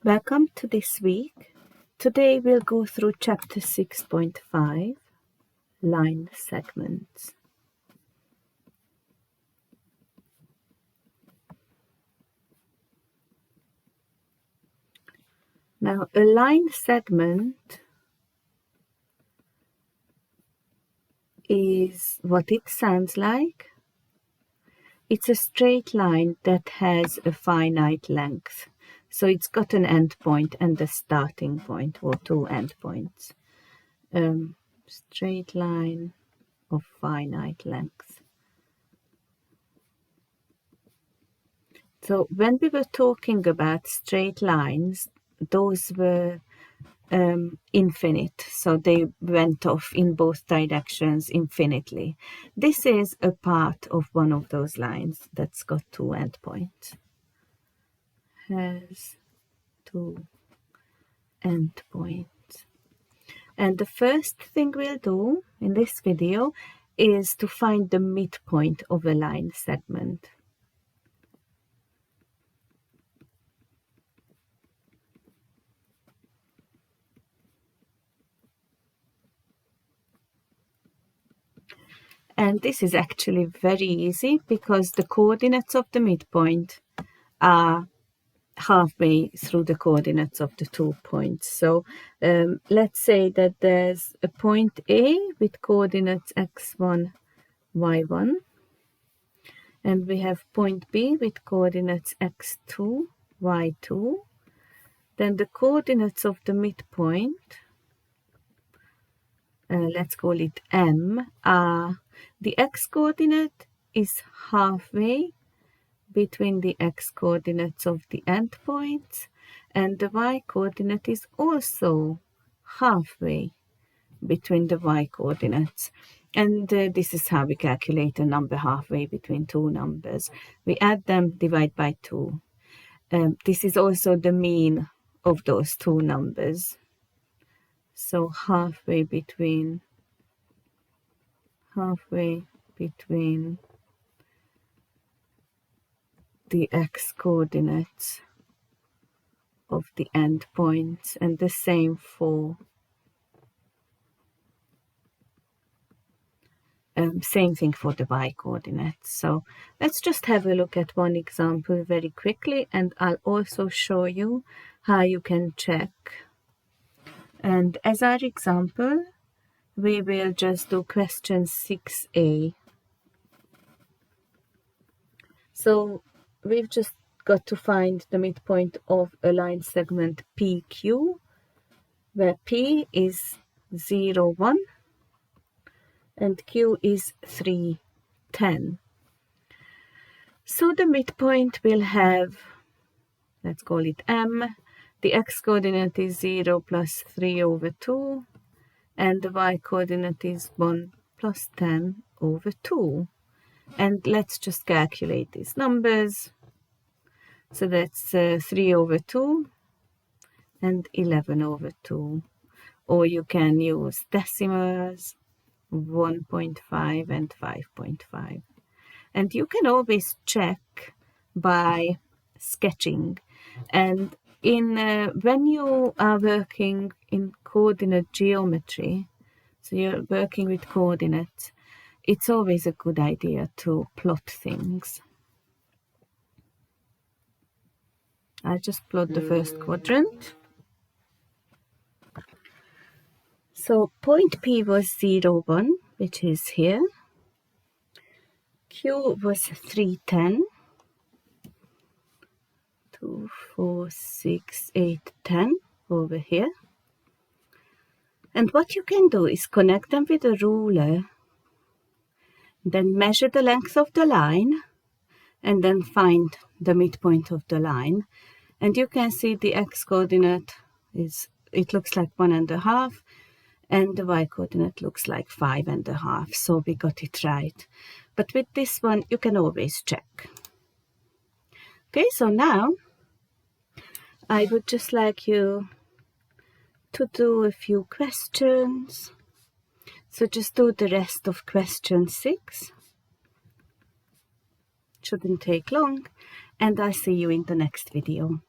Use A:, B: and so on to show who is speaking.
A: Welcome to this week. Today we'll go through chapter 6.5, line segments. Now, a line segment is what it sounds like. It's a straight line that has a finite length. So it's got an endpoint and a starting point, or two endpoints. Straight line of finite length. So when we were talking about straight lines, those were infinite. So they went off in both directions infinitely. This is a part of one of those lines that's got two endpoints. Has two endpoints. And the first thing we'll do in this video is to find the midpoint of a line segment. And this is actually very easy because the coordinates of the midpoint are halfway through the coordinates of the 2 points. So let's say that there's a point A with coordinates x1, y1. And we have point B with coordinates x2, y2. Then the coordinates of the midpoint, let's call it M, are the x-coordinate is halfway between the x-coordinates of the endpoints, and the y-coordinate is also halfway between the y-coordinates. And this is how we calculate a number halfway between two numbers. We add them, divide by 2. This is also the mean of those two numbers. So halfway between the x-coordinates of the endpoints, and the same for same thing for the y-coordinates. So let's just have a look at one example very quickly, and I'll also show you how you can check. And as our example, we will just do question 6a. So we've just got to find the midpoint of a line segment PQ, where P is 0, 1, and Q is 3, 10. So the midpoint will have, let's call it M, the x-coordinate is 0 plus 3 over 2, and the y-coordinate is 1 plus 10 over 2. And let's just calculate these numbers. So that's 3 over 2 and 11 over 2. Or you can use decimals, 1.5 and 5.5. And you can always check by sketching. And when you are working in coordinate geometry, so you're working with coordinates, it's always a good idea to plot things. I'll just plot the first quadrant. So point P was 0, 1, which is here. Q was 3, 10. 2, 4, 6, 8, 10 over here. And what you can do is connect them with a ruler, then measure the length of the line, and then find the midpoint of the line. And you can see the x-coordinate is, it looks like 1.5, and the y-coordinate looks like 5.5. So we got it right. But with this one, you can always check. Okay, so now I would just like you to do a few questions. So just do the rest of question 6. Shouldn't take long, and I'll see you in the next video.